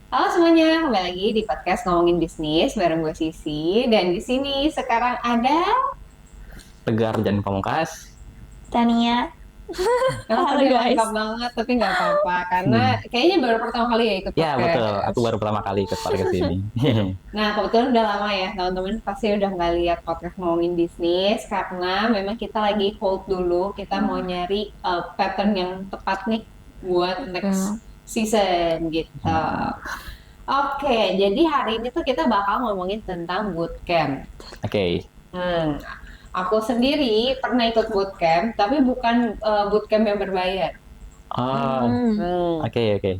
Halo semuanya, kembali lagi di podcast ngomongin bisnis bareng gue Sisi. Dan di sini sekarang ada Tegar dan Pamungkas. Tania. yang Halo tadi guys. lengkap banget, tapi nggak apa-apa karena Hmm. kayaknya baru pertama kali ya ikut Ya betul, aku podcast. baru pertama kali ikut podcast ini. Nah kebetulan udah lama ya teman-teman pasti udah nggak lihat podcast ngomongin bisnis karena memang kita lagi hold dulu, kita mau nyari pattern yang tepat nih buat next season gitu. Oke, jadi hari ini tuh kita bakal ngomongin tentang bootcamp. Oke. Hmm, aku sendiri pernah ikut bootcamp, tapi bukan bootcamp yang berbayar. Oh, Hmm, oke.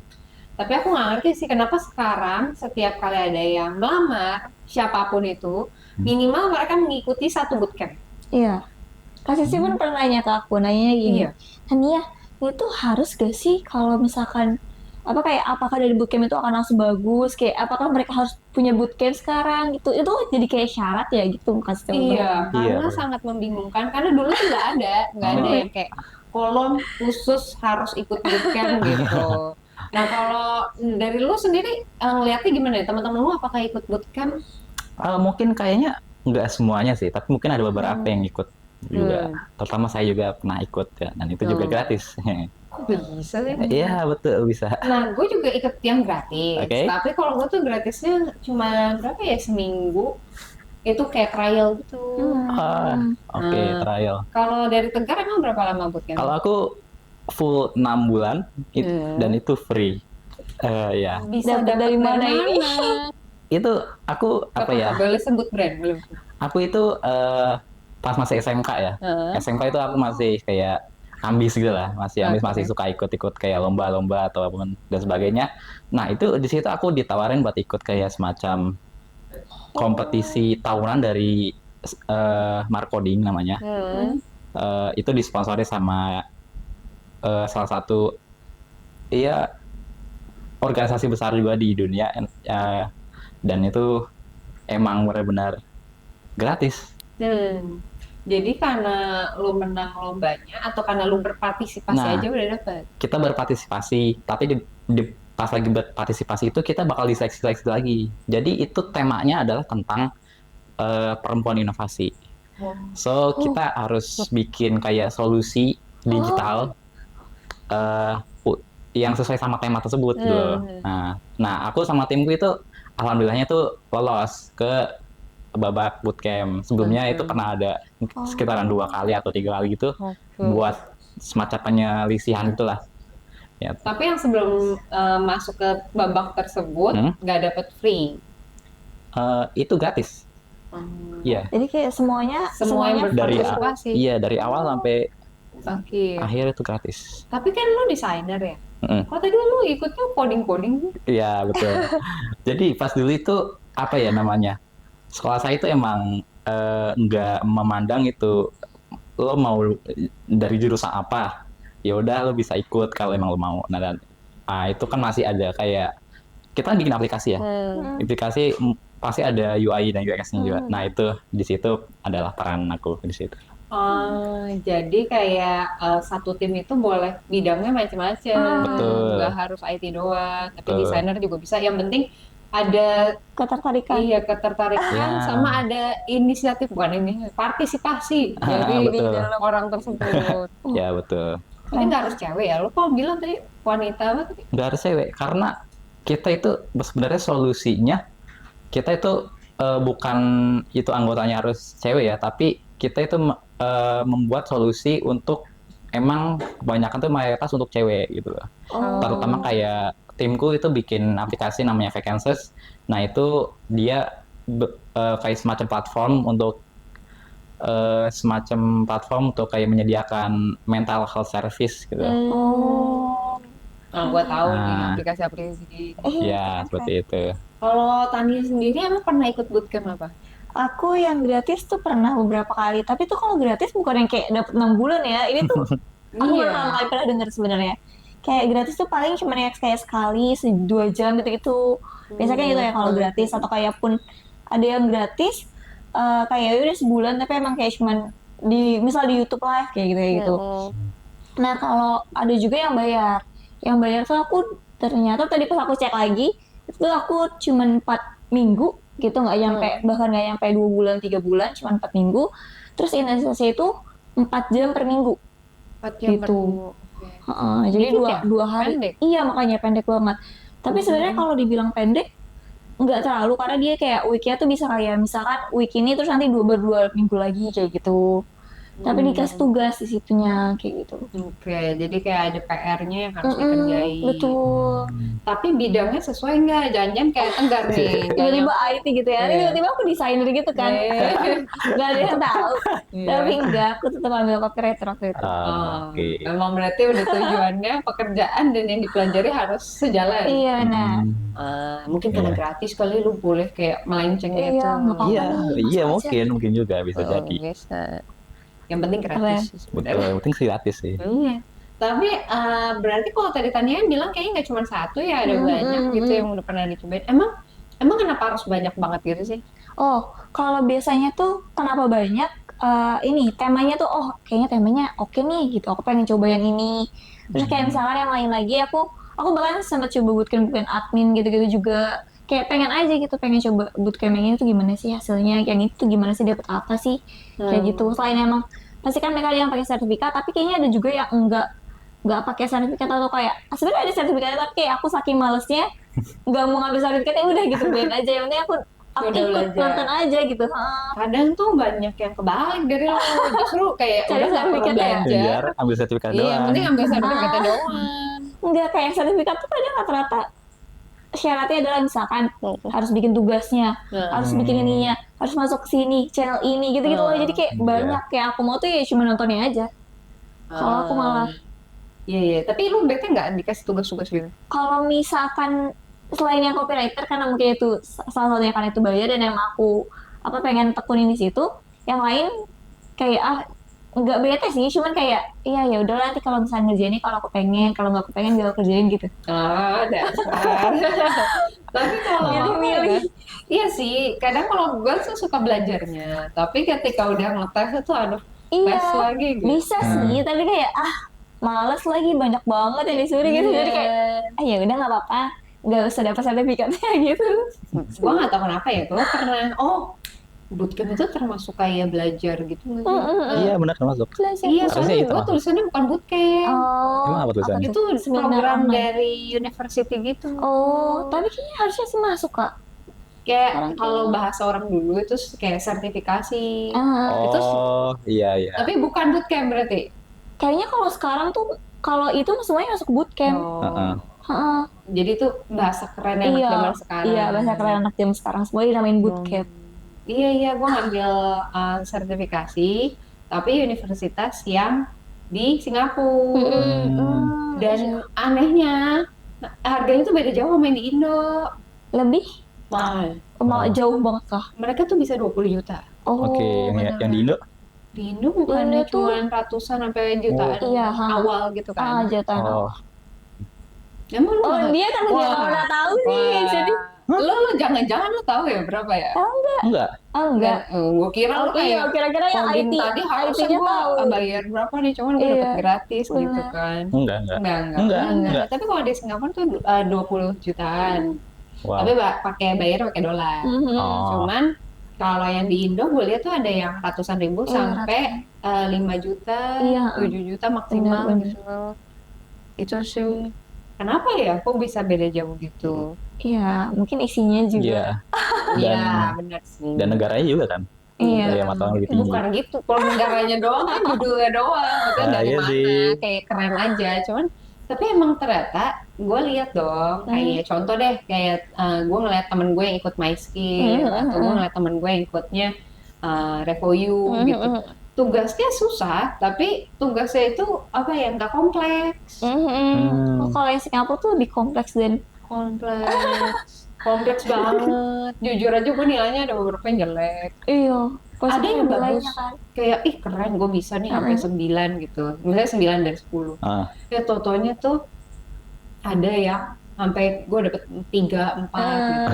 tapi aku nggak ngerti sih kenapa sekarang setiap kali ada yang melamar, siapapun itu, minimal mereka mengikuti satu bootcamp. Iya. Kak Sisi pun pernah nanya ke aku, nanya gini, Iya. Tania, itu harus gak sih kalau misalkan apakah dari bootcamp itu akan langsung bagus? Kayak apakah mereka harus punya bootcamp sekarang gitu? Itu jadi kayak syarat ya gitu kasih tahu Iya, mereka. karena Iya. sangat membingungkan. Karena dulu tuh nggak ada Oh, yang kayak kolom khusus harus ikut bootcamp gitu. Nah, kalau dari lu sendiri ngeliatnya gimana ya? Teman-teman lu apakah ikut bootcamp? mungkin kayaknya nggak semuanya sih, tapi mungkin ada beberapa yang ikut juga. Hmm. Terutama saya juga pernah ikut ya, dan itu juga Hmm. gratis. Kok bisa sih? Iya betul bisa. Nah, gue juga ikut yang gratis. Oke. Tapi kalau gue tuh gratisnya cuma berapa ya seminggu? Itu kayak trial gitu. Ah, oke, Hmm. trial. Kalau dari Tegar emang berapa lama bootcamp? Kalau aku full 6 bulan dan itu free. Ya, Bisa Dapat dari mana ini? itu aku apa ya? Boleh sebut brand belum? Aku itu pas masih SMK ya. Heeh. SMK itu aku masih kayak ambis gitu lah, masih ambis, Oke. masih suka ikut-ikut kayak lomba-lomba atau apapun dan sebagainya. Nah, itu di situ aku ditawarin buat ikut kayak semacam kompetisi tahunan dari Markoding namanya. Hmm. Itu disponsori sama salah satu iya organisasi besar juga di dunia, dan itu emang benar-benar gratis. Jadi karena lu menang lombanya atau karena lu berpartisipasi Nah, aja udah dapet? kita berpartisipasi, tapi pas lagi berpartisipasi itu kita bakal diseleksi lagi. Jadi itu temanya adalah tentang perempuan inovasi. So kita harus bikin kayak solusi digital eh, yang sesuai sama tema tersebut gitu. Nah, aku sama timku itu alhamdulillahnya tuh lolos ke babak bootcamp. Sebelumnya itu pernah ada sekitaran 2 kali atau 3 kali gitu buat semacam penyelisihan itulah. Ya, Tapi yang sebelum masuk ke babak tersebut nggak dapet free. itu gratis. Iya. Jadi kayak semuanya Semua yang Dari berpartisipasi. iya dari awal sampai Oke. akhir itu gratis. Tapi kan lu desainer ya? Mm-mm. Kok tadi lu ikutnya coding-coding? Iya betul. Jadi pas dulu itu apa ya namanya? Sekolah saya itu emang nggak memandang itu lo mau dari jurusan apa, ya udah lo bisa ikut kalau emang lo mau. Nah, itu kan masih ada kayak kita kan bikin aplikasi ya, aplikasi pasti ada UI dan UX-nya juga. Nah itu di situ adalah peran aku di situ. Oh, jadi kayak satu tim itu boleh bidangnya macam-macam. Betul. Nggak harus IT doang, tapi Betul. desainer juga bisa. Yang penting ada ketertarikan. iya ketertarikan Ya. sama ada inisiatif bukan ini partisipasi dari di Betul. dalam orang tersebut. Ya betul. Tapi nggak harus cewek ya. Lu kok bilang tadi wanita apa tadi? Nggak harus cewek karena kita itu sebenarnya solusinya kita itu bukan itu anggotanya harus cewek ya, tapi kita itu membuat solusi untuk emang kebanyakan tuh mayoritas untuk cewek gitu loh. Terutama kayak timku itu bikin aplikasi namanya Vacancies. Nah itu dia kayak semacam platform untuk kayak menyediakan mental health service gitu. Nah, gua tahu nih Nah. aplikasi-aplikasi. Ya seperti itu. Kalau Tania sendiri emang pernah ikut bootcamp apa? Aku yang gratis tuh pernah beberapa kali, tapi tuh kalau gratis bukan yang kayak dapat 6 bulan ya. Ini tuh aku Iya. pertama kali pernah dengar sebenarnya. Kayak gratis tuh paling cuma yang kayak sekali 2 jam gitu-gitu. Biasanya gitu ya kalau gratis, atau kayak pun ada yang gratis kayak udah sebulan tapi emang kayak cuman misal di YouTube live kayak gitu. Nah kalau ada juga yang bayar tuh aku ternyata tadi pas aku cek lagi itu itu aku cuman 4 minggu gitu, nggak nyampe, bahkan nggak nyampe 2 bulan 3 bulan, cuman 4 minggu. Terus intensitasnya itu 4 jam per minggu 4 jam per gitu. minggu. Jadi Dikit ya? dua hari. Pendek. Iya, makanya pendek banget. Tapi sebenarnya kalau dibilang pendek nggak terlalu, karena dia kayak weeknya tuh bisa kayak misalkan week ini terus nanti 2 minggu lagi kayak gitu. Tapi dikasih tugas di situnya kayak gitu. Oke, jadi kayak ada PR-nya yang harus dikerjain. Betul. Tapi bidangnya sesuai nggak? Jangan-jangan kayak Tegar nih. Tiba-tiba IT gitu ya. Iya. Tiba-tiba aku desainer gitu kan. Nggak ada yang tahu. Iya. Tapi enggak, aku tetap ambil copywriter waktu itu. Oke. Emang berarti udah tujuannya pekerjaan dan yang dipelajari harus sejalan. Iya, benar. Mungkin karena gratis kali lu boleh kayak melenceng Iya, gitu. nggak apa-apa. Iya mungkin juga bisa jadi. Bisa. Yang penting gratis. sih Betul, sebenarnya. yang penting sih gratis sih. Iya. Tapi berarti kalau tadi Tania bilang kayaknya nggak cuma satu ya, ada banyak gitu yang udah pernah dicobain. Emang kenapa harus banyak banget gitu sih? Oh, kalau biasanya tuh kenapa banyak? Ini temanya tuh, oh kayaknya temanya oke nih gitu. Aku pengen coba yang ini. Terus kayak misalkan yang lain lagi, aku bahkan sempat coba bootcamp admin gitu-gitu juga. Kayak pengen aja gitu, pengen coba bootcamp yang ini tuh gimana sih hasilnya, yang itu tuh gimana sih, dapat apa sih, kayak gitu. Selain emang pasti kan mereka ada yang pakai sertifikat, tapi kayaknya ada juga yang nggak pakai sertifikat, atau kayak sebenarnya ada sertifikatnya tapi kayak aku saking malesnya nggak mau ngambil sertifikatnya, udah gitu biarin aja, yang penting aku Udah ikut belajar. nonton aja gitu. Kadang tuh banyak yang kebalik dari lo, justru kayak Cari udah nggak perlu sertifikatnya ya? belajar. Biar ambil sertifikat Iya, yang doang. penting ambil sertifikatnya doang. Enggak, kayak sertifikat tuh kadang rata-rata syaratnya adalah misalkan harus bikin tugasnya, harus bikin ininya, harus masuk ke sini, channel ini, gitu-gitu loh. Jadi kayak banyak, kayak aku mau tuh ya cuma nontonnya aja. Kalau aku malah, Iya. Tapi lu bete nggak dikasih tugas-tugas gitu? kalau misalkan selain yang copywriter, karena mungkin itu salah satunya karena itu bayar dan emang aku pengen tekunin di situ, yang lain kayak nggak bete sih, cuman kayak iya ya udah, nanti kalau misalnya ngerjainnya kalau aku pengen, kalau nggak aku pengen gak aku kerjain gitu. Dasar. Tapi kalau Milih-milih. iya sih, kadang kalau gue tuh suka belajarnya, tapi ketika udah ngetes itu aduh, tes Iya, lagi gitu. bisa sih, tapi kayak males lagi, banyak banget yang disuruh gitu. Jadi kayak ya udah nggak apa-apa, nggak usah dapat sertifikatnya gitu. Gue nggak tahu kenapa ya, gue pernah bootcamp itu termasuk kayak belajar gitu nggak sih? Iya benar termasuk. Iya, Harusnya soalnya itu gue masuk. tulisannya bukan bootcamp. Emang apa tulisannya? Itu Seminar program online. dari university gitu. Oh, tapi kayaknya harusnya sih masuk, Kak. Kayak kalau bahasa orang dulu itu kayak sertifikasi. Itu Oh iya. tapi bukan bootcamp berarti. Kayaknya kalau sekarang tuh, kalau itu semuanya masuk bootcamp. Heeh. Heeh. Jadi itu bahasa keren anak Iya, zaman sekarang. iya, bahasa keren anak zaman sekarang semuanya dinamain bootcamp. Iya, gue ngambil sertifikasi, tapi universitas yang di Singapura. Dan anehnya, harganya tuh beda jauh sama yang di Indo. Lebih Mahal. mau jauh banget kah? Mereka tuh bisa 20 juta. Oh, Oke, yang di Indo? Di Indo bukannya Indo tuh- cuma ratusan sampai jutaan Iya, awal gitu kan. jutaan. Oh, Emang lu Oh, nggak- dia kan dia Wah. nggak tahu nih, Wah. jadi Lu jangan-jangan lu tahu ya berapa ya? enggak. enggak. Gue kira lu Iya, kayak kira-kira yang coding IT, tadi harusnya IT-nya gue tahu. bayar berapa nih, cuman gue Iya, dapet gratis gitu benar. kan. Enggak. Enggak. Tapi kalau di Singapura tuh 20 jutaan. Wow. Tapi bayar pakai dolar. Oh. Cuman kalau yang di Indo gue lihat tuh ada yang ratusan ribu Iya, sampai 5 juta, Iya. 7 juta maksimal Benar. gitu. Itu sih. Kenapa ya? Kok bisa beda jauh gitu? Iya, mungkin isinya juga. Iya. Iya, Dan benar sih. dan negaranya juga kan. Iya. Daya mata orang lebih tinggi. Bukan gitu, kalau negaranya doang kan judulnya doang, maksudnya dari Iya mana, sih. kayak keren aja, cuman tapi emang ternyata gue lihat dong, kayak contoh deh, kayak gue ngeliat temen gue yang ikut MySkill, atau gue ngeliat temen gue yang ikutnya Revoyu gitu, tugasnya susah, tapi tugasnya itu apa ya, nggak kompleks, Oh, kalau yang Singapura tuh lebih kompleks dan kompleks banget, jujur aja gue nilainya ada beberapa yang jelek. iya. Ada yang bagus, nilainya kan. kayak ih keren gue bisa nih sampai 9 gitu, misalnya 9 dari 10. Ah. Ya totonya tuh ada ya sampai gue dapet 3, 4 gitu.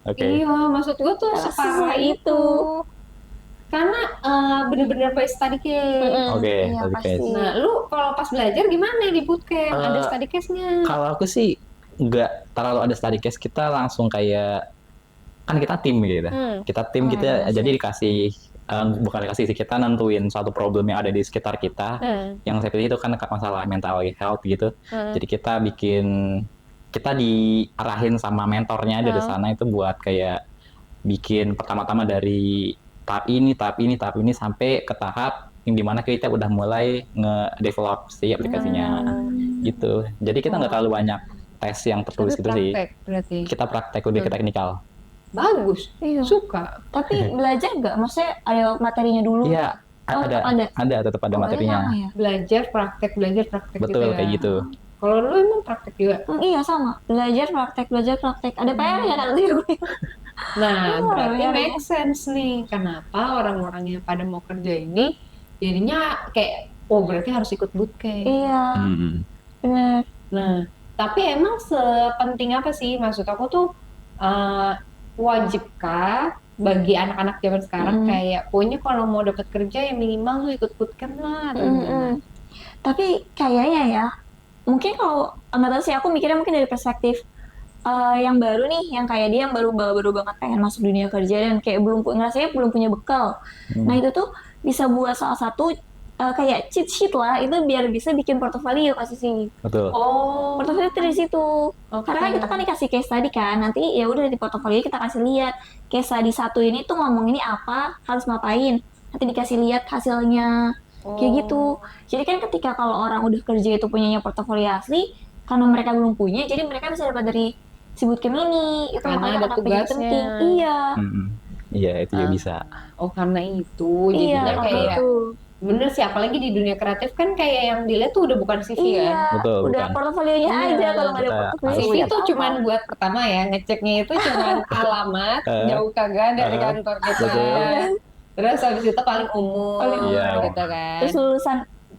Oke. Iya, maksud gue tuh separah itu. Karena bener-bener pakai study case. Oke, Iya, study pasti. case. Nah, lu kalau pas belajar gimana di bootcamp? Ada study case-nya? Kalau aku sih nggak terlalu ada study case, kita langsung kayak kan kita tim gitu. Kita tim kita jadi dikasih bukan dikasih sih, kita nentuin suatu problem yang ada di sekitar kita. Yang saya pilih itu kan masalah mental health gitu. Jadi kita diarahin sama mentornya dari sana itu buat kayak bikin pertama-tama dari tahap ini sampai ke tahap yang dimana kita udah mulai nge-develop si aplikasinya gitu. Jadi kita nggak terlalu banyak tes yang tertulis gitu sih. Berarti. Kita praktek lebih ke teknikal. Bagus, Iya. suka. Tapi belajar nggak? Maksudnya ada materinya dulu? Iya, tetap ada materinya. Sama ya? Belajar praktek Betul, gitu ya. kayak gitu. Kalau lu emang praktek juga? Iya sama, belajar praktek. Ada PR ya kan? Nah, berarti iya. make sense nih. Kenapa orang-orang yang pada mau kerja ini jadinya kayak, berarti harus ikut bootcamp. Iya, benar. Nah, tapi emang sepenting apa sih? Maksud aku tuh, wajibkah bagi anak-anak zaman sekarang kayak, pokoknya kalau mau dapat kerja ya minimal lu ikut bootcamp lah. atau gimana? Tapi kayaknya ya, mungkin kalau nggak tahu sih, aku mikirnya mungkin dari perspektif yang baru nih, yang kayak dia yang baru banget pengen masuk dunia kerja dan kayak ngerasanya belum punya bekal. Nah itu tuh bisa buat salah satu kayak cheat sheet lah, itu biar bisa bikin portofolio kasih sih. Betul. Portofolio itu dari situ. Karena kan kita kan dikasih case tadi kan, nanti ya udah di portofolio kita kasih lihat case tadi satu ini tuh ngomong ini apa, harus ngapain. Nanti dikasih lihat hasilnya. Kayak gitu. Jadi kan ketika kalau orang udah kerja itu punyanya portofolio asli, karena mereka belum punya, jadi mereka bisa dapat dari si bootcamp ini. Itu Karena makanya ada kenapa jadi tugasnya. penting. Iya. Iya, itu juga bisa. Karena itu Iya, jadinya kayak itu. bener sih, apalagi di dunia kreatif kan kayak yang dilihat tuh udah bukan CV Iya. kan. Betul, Udah bukan. portofolionya Iya. aja, kalau nggak ada Kita portofolio. CV buat tuh apa? cuman buat pertama ya, ngeceknya itu cuman alamat, jauh kagak dari kantor kita. Betul. Terus habis itu paling umur, Paling umur. gitu kan. Terus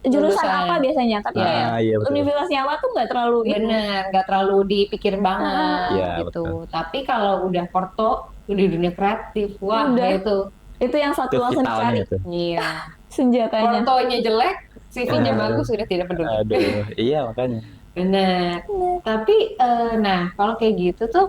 jurusan apa biasanya, tapi Iya. kayak Iya, betul. universitasnya apa tuh nggak terlalu Bener, nggak terlalu dipikir banget Iya, gitu. betul. Tapi kalau udah porto, di dunia kreatif, wah Udah. itu yang satu Itu langsung vitalnya dicari itu. iya. senjatanya. Portonya jelek, CV-nya bagus, sudah tidak peduli. Aduh, iya makanya. Benar. Tapi, nah kalau kayak gitu tuh,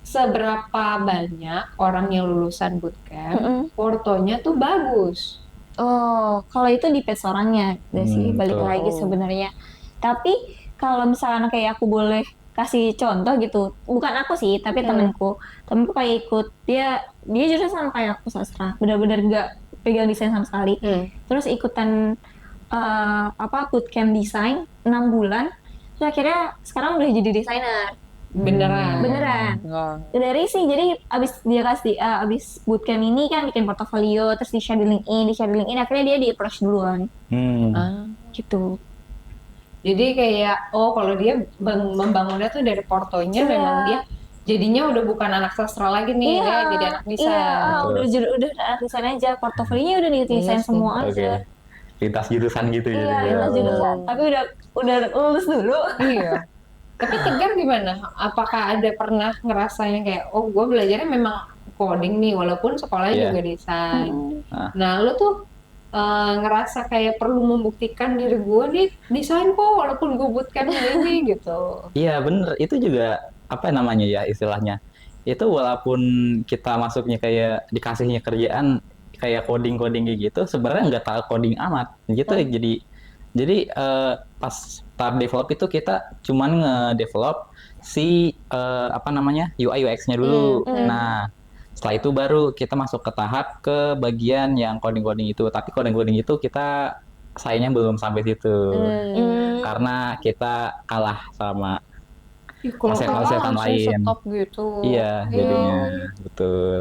seberapa banyak orang yang lulusan bootcamp, portonya tuh bagus. Oh, kalau itu depends orangnya, udah sih balik betul. lagi sebenarnya. Tapi kalau misalnya kayak aku boleh kasih contoh gitu, bukan aku sih, tapi temenku kayak ikut dia jurusan sama kayak aku, sastra, benar-benar nggak pegang desain sama sekali. Terus ikutan bootcamp desain 6 bulan, terus akhirnya sekarang udah jadi desainer. Beneran. Dari sih, jadi abis bootcamp ini kan bikin portofolio, terus di share di LinkedIn, akhirnya dia di approach duluan. Gitu. Jadi kayak, kalau dia membangunnya tuh dari portonya, memang dia jadinya udah bukan anak sastra lagi nih, dia jadi anak desain. Udah anak desain aja, portofolionya udah di desain Iya sih. semua Oke. aja. Lintas jurusan gitu Iya, jadinya. lintas jurusan. Tapi udah lulus dulu. Iya. Tapi Tegar gimana? Apakah ada pernah ngerasanya kayak, gue belajarnya memang coding nih, walaupun sekolahnya juga desain. Nah, lu tuh ngerasa kayak perlu membuktikan diri gue nih desain kok, walaupun gue bootcamp ini gitu. Iya bener, itu juga apa namanya ya istilahnya. Itu walaupun kita masuknya kayak dikasihnya kerjaan kayak coding kayak gitu, sebenarnya nggak tahu coding amat gitu. Jadi pas tahap develop itu kita cuman nge-develop si UI UX-nya dulu. Nah, setelah itu baru kita masuk ke tahap ke bagian yang coding itu. Tapi coding itu kita sayangnya belum sampai situ. Karena kita kalah sama konsep-konsepan lain. Stop gitu. Iya, jadinya betul.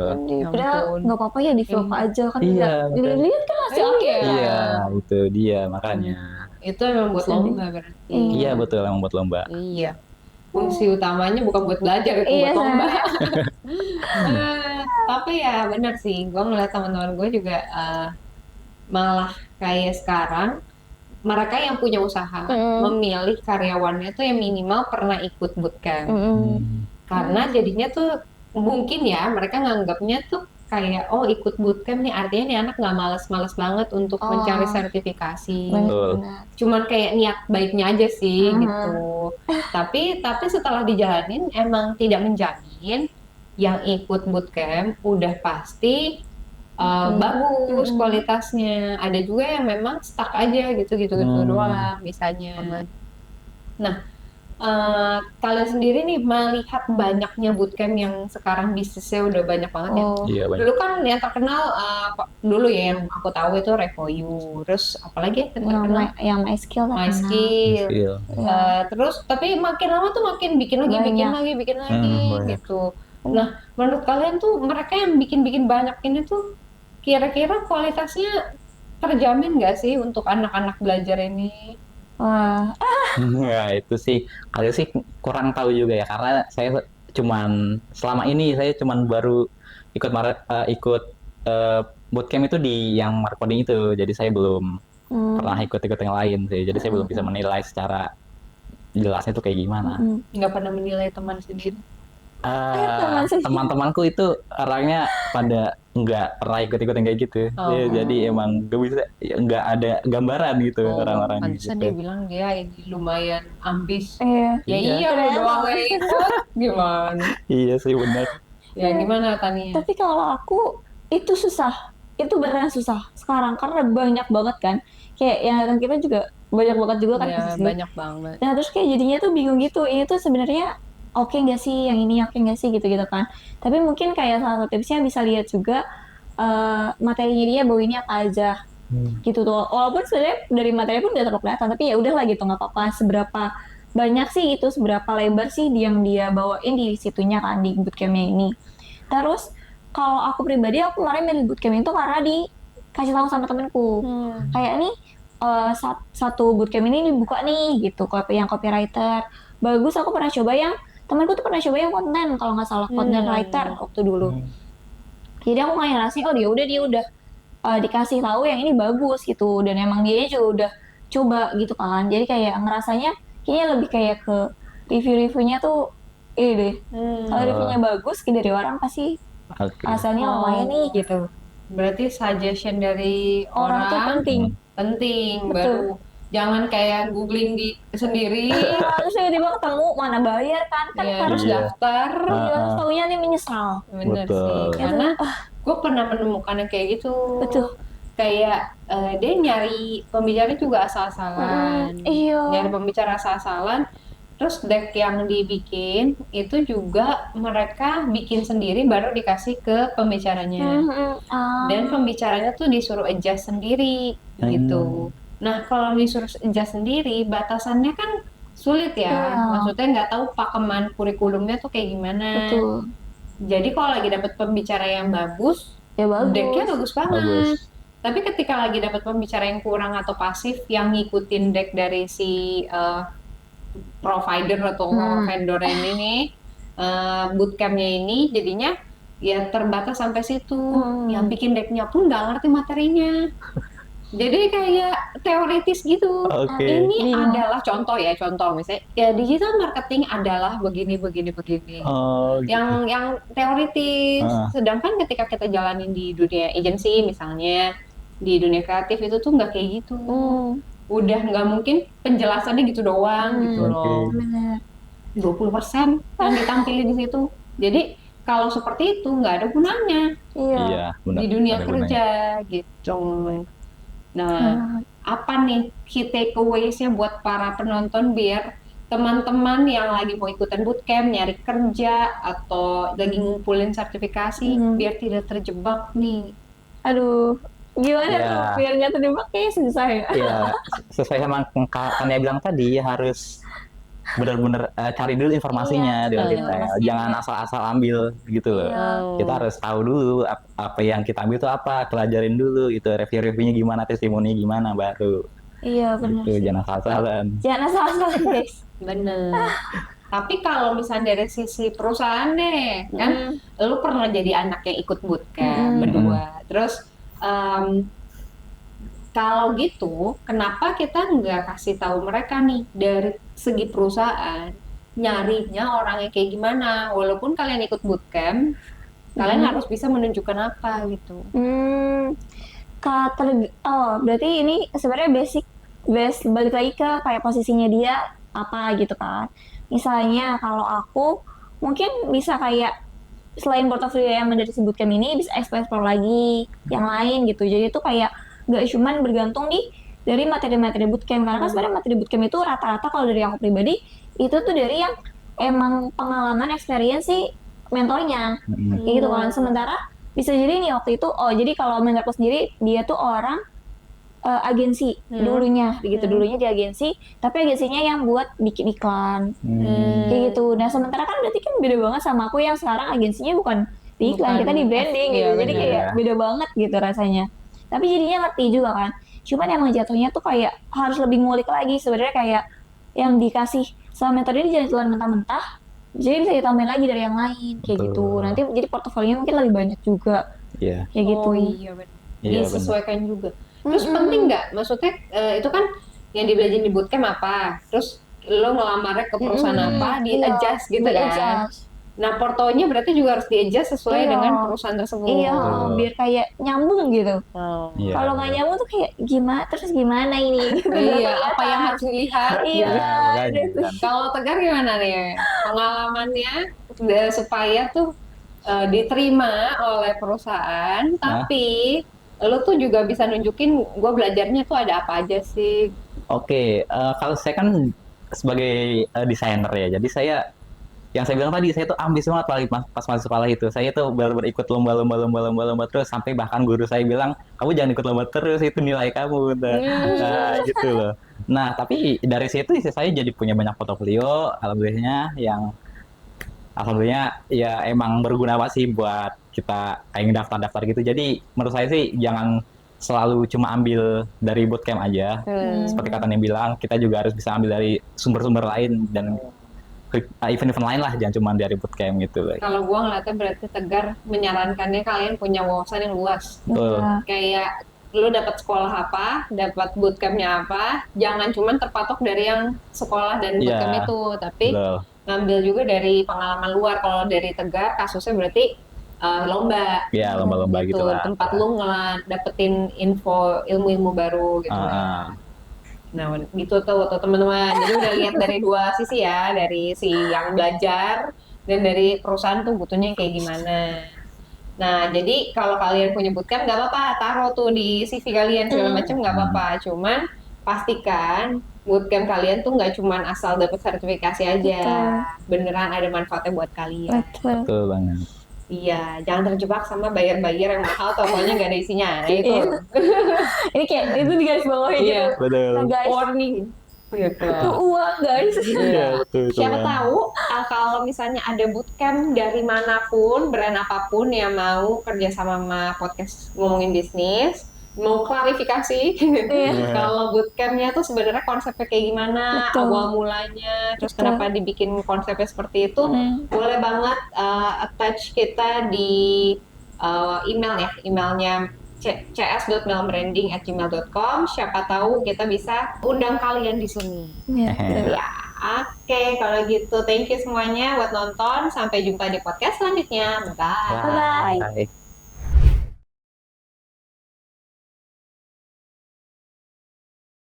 Padahal nggak apa-apa ya, develop aja kan. Iya, Dilihat kan hasil akhirnya. Iya, itu dia makanya. Itu emang buat lomba berarti. Iya betul, emang buat lomba. Iya. Fungsi utamanya bukan buat belajar, itu buat lomba. Tapi ya benar sih, gue ngeliat teman-teman gue juga malah kayak sekarang mereka yang punya usaha memilih karyawannya tuh yang minimal pernah ikut bootcamp. Karena jadinya tuh mungkin ya mereka nganggapnya tuh kayak oh ikut bootcamp nih artinya nih anak nggak males-males banget untuk Oh. mencari sertifikasi. Benar. Cuman kayak niat baiknya aja sih Mhm. gitu. Tapi setelah dijalanin emang tidak menjamin yang ikut bootcamp udah pasti bagus kualitasnya. Ada juga yang memang stuck aja gitu doang misalnya. Nah, kalian sendiri nih melihat banyaknya bootcamp yang sekarang bisnisnya udah banyak banget ya. Oh. Iya banyak. Dulu kan yang terkenal dulu ya yang aku tahu itu Revoyu, terus apalagi yang terkenal Yang MySkill terkenal. MySkill. Iya. Terus tapi makin lama tuh makin bikin lagi Banyak. gitu. Nah, menurut kalian tuh mereka yang bikin banyak ini tuh kira-kira kualitasnya terjamin nggak sih untuk anak-anak belajar ini? Wah, Ya itu sih, kalian sih kurang tahu juga ya, karena saya selama ini saya cuman baru ikut bootcamp itu di yang marketing itu, jadi saya belum pernah ikut yang lain sih, jadi saya belum bisa menilai secara jelasnya itu kayak gimana. Nggak pernah menilai teman sendiri. teman sendiri. Teman-temanku itu orangnya pada nggak pernah ikut yang kayak gitu. Ya, jadi emang nggak ada gambaran gitu orang-orang Pantesan gitu. dia bilang dia ini lumayan ambis. Iya. Ya iya lo doang yang ikut. Gimana? Iya sih benar. Ya gimana Tania? Tapi kalau aku itu susah, itu beneran susah sekarang karena banyak banget kan. Kayak yang kita juga banyak banget juga kan. Ya, pasti. banyak banget. Nah terus kayak jadinya tuh bingung gitu. Ini tuh sebenarnya oke nggak sih, yang ini oke nggak sih gitu kan. Tapi mungkin kayak salah satu tipsnya bisa lihat juga materinya dia bahwa ini apa aja gitu tuh. Walaupun sebenarnya dari materi pun udah terlalu kelihatan, tapi ya udahlah gitu, nggak apa-apa. Seberapa banyak sih itu, seberapa lebar sih yang dia bawain di situnya kan, di bootcampnya ini. Terus kalau aku pribadi, aku kemarin milih bootcamp itu karena dikasih tahu sama temenku kayak nih satu bootcamp ini dibuka nih gitu, yang copywriter bagus. Aku pernah coba yang temanku tuh pernah coba yang konten, kalau nggak salah content writer waktu dulu. Jadi aku kayak ngerasa dia udah dikasih tahu yang ini bagus gitu, dan emang dia juga udah coba gitu kan. Jadi kayak ngerasanya kayaknya lebih kayak ke review-reviewnya tuh ini deh. Kalau reviewnya bagus dari orang pasti rasanya lumayan nih gitu. Berarti suggestion dari Orang tuh penting. Betul. Baru jangan kayak googling sendiri. Terus tiba-tiba ketemu mana bayar kan harus daftar. Terus taunya nih menyesal. Bener Betul. sih, karena gue pernah menemukan yang kayak gitu. Betul. Kayak dia nyari pembicara juga asal-asalan. Iya. Nyari pembicara asal-asalan. Terus deck yang dibikin itu juga mereka bikin sendiri baru dikasih ke pembicaranya. Dan pembicaranya tuh disuruh adjust sendiri gitu. Nah kalau disuruh adjust sendiri, batasannya kan sulit ya. Maksudnya nggak tahu pakeman kurikulumnya tuh kayak gimana. Betul. Jadi kalau lagi dapat pembicara yang bagus, ya bagus. Decknya bagus banget. Tapi ketika lagi dapat pembicara yang kurang atau pasif yang ngikutin deck dari si provider atau vendor ini nih, bootcampnya ini jadinya ya terbatas sampai situ. Yang bikin decknya pun nggak ngerti materinya. Jadi kayak teoritis gitu. Ini adalah contoh misalnya ya digital marketing adalah begini. Yang teoritis. Sedangkan ketika kita jalanin di dunia agency misalnya, di dunia kreatif itu tuh nggak kayak gitu. Udah nggak mungkin penjelasannya gitu doang gitu loh. 20% yang ditampilin di situ. Jadi kalau seperti itu nggak ada gunanya. Iya. Di dunia kerja gitu. Nah, apa nih key takeaways-nya buat para penonton biar teman-teman yang lagi mau ikutan bootcamp, nyari kerja atau lagi ngumpulin sertifikasi biar tidak terjebak nih. Aduh, gimana tuh biar nggak terjebak? Kayaknya susah ya. Iya, sesuai sama Kania bilang tadi, harus benar-benar cari dulu informasinya dari kita. Jangan asal-asal ambil gitu loh. Kita harus tahu dulu apa yang kita ambil itu apa, pelajarin dulu gitu, review-reviewnya gimana, testimoni gimana baru. Iya benar. Gitu, jangan asal-asalan. Jangan asal-asalan guys. Bener. Tapi kalau misalnya dari sisi perusahaan deh, kan lu pernah jadi anak yang ikut bootcamp berdua. Terus kalau gitu, kenapa kita nggak kasih tahu mereka nih dari segi perusahaan nyarinya orang yang kayak gimana? Walaupun kalian ikut bootcamp, Kalian harus bisa menunjukkan apa gitu. Berarti ini sebenarnya balik lagi ke kayak posisinya dia apa gitu kan. Misalnya kalau aku mungkin bisa kayak selain portofolio yang dari disebutkan ini bisa explore lagi yang lain gitu. Jadi itu kayak nggak cuman bergantung dari materi-materi bootcamp, karena kan sebenarnya materi bootcamp itu rata-rata kalau dari aku pribadi itu tuh dari yang emang pengalaman experience si mentornya gitu kan. Sementara bisa jadi nih waktu itu jadi kalau menurutku sendiri dia tuh orang agensi dulunya dulunya di agensi, tapi agensinya yang buat bikin iklan kayak gitu. Nah sementara kan berarti kan beda banget sama aku yang sekarang agensinya bukan di iklan, kita di branding gitu. Jadi kayak beda banget gitu rasanya, tapi jadinya ngerti juga kan. Cuman emang jatuhnya tuh kayak harus lebih ngulik lagi sebenarnya, kayak yang dikasih sama mentor ini jangan telan mentah-mentah, jadi bisa ditambahin lagi dari yang lain kayak gitu. Nanti jadi portofolionya mungkin lebih banyak juga kayak gitu. Iya benar. Disesuaikan juga. Terus penting nggak? Maksudnya itu kan yang dibelajarin di bootcamp apa? Terus lo ngelamarnya ke perusahaan apa? Di-adjust gitu kan? Nah, portonya berarti juga harus di-adjust sesuai dengan perusahaan tersebut. Iya, biar kayak nyambung gitu. Kalau nggak nyambung tuh kayak gimana ini? Gitu. Iya, apa yang harus dilihat? Iya. Kalau Tegar gimana nih pengalamannya supaya tuh diterima oleh perusahaan, tapi lo tuh juga bisa nunjukin gue belajarnya tuh ada apa aja sih? Oke, kalau saya kan sebagai desainer ya, jadi yang saya bilang tadi, saya tuh ambis banget pas masuk sekolah itu. Saya tuh benar-benar ikut lomba terus, sampai bahkan guru saya bilang, kamu jangan ikut lomba terus, itu nilai kamu. Nah, gitu loh. Nah, tapi dari situ saya jadi punya banyak portofolio, alhamdulillah ya emang berguna banget sih buat kita kayak daftar-daftar gitu. Jadi menurut saya sih jangan selalu cuma ambil dari bootcamp aja. Seperti kata yang bilang, kita juga harus bisa ambil dari sumber-sumber lain dan event-event lain lah, jangan cuma dari bootcamp gitu. Kalau gua ngeliatnya berarti Tegar menyarankannya kalian punya wawasan yang luas. Kayak lu dapat sekolah apa, dapat bootcampnya apa, jangan cuma terpatok dari yang sekolah dan bootcamp itu, tapi ngambil juga dari pengalaman luar. Kalau dari Tegar kasusnya berarti lomba. Iya, lomba-lomba gitu lah. Tempat lu dapetin ilmu-ilmu baru gitu. Nah, gitu tuh teman-teman. Jadi udah lihat dari dua sisi ya, dari si yang belajar dan dari perusahaan tuh butuhnya kayak gimana. Nah, jadi kalau kalian punya bootcamp nggak apa-apa, taruh tuh di CV kalian segala macam nggak apa-apa. Cuman pastikan bootcamp kalian tuh nggak cuman asal dapat sertifikasi aja, beneran ada manfaatnya buat kalian. Betul banget. Iya, jangan terjebak sama bayar-bayar yang mahal, tokonya nggak ada isinya. Nah, itu. Ini kayak itu di garis bawah gitu. Betul. Nah, guys, Warning. itu uang guys. Siapa tahu kalau misalnya ada bootcamp dari manapun, brand apapun yang mau kerja sama podcast ngomongin bisnis, mau klarifikasi kalau bootcampnya tuh sebenarnya konsepnya kayak gimana, awal mulanya, terus kenapa dibikin konsepnya seperti itu, boleh banget attach kita di emailnya cs.melbranding@gmail.com. Siapa tahu kita bisa undang kalian di sini. Ya, oke, kalau gitu thank you semuanya buat nonton. Sampai jumpa di podcast selanjutnya. Bye. Bye.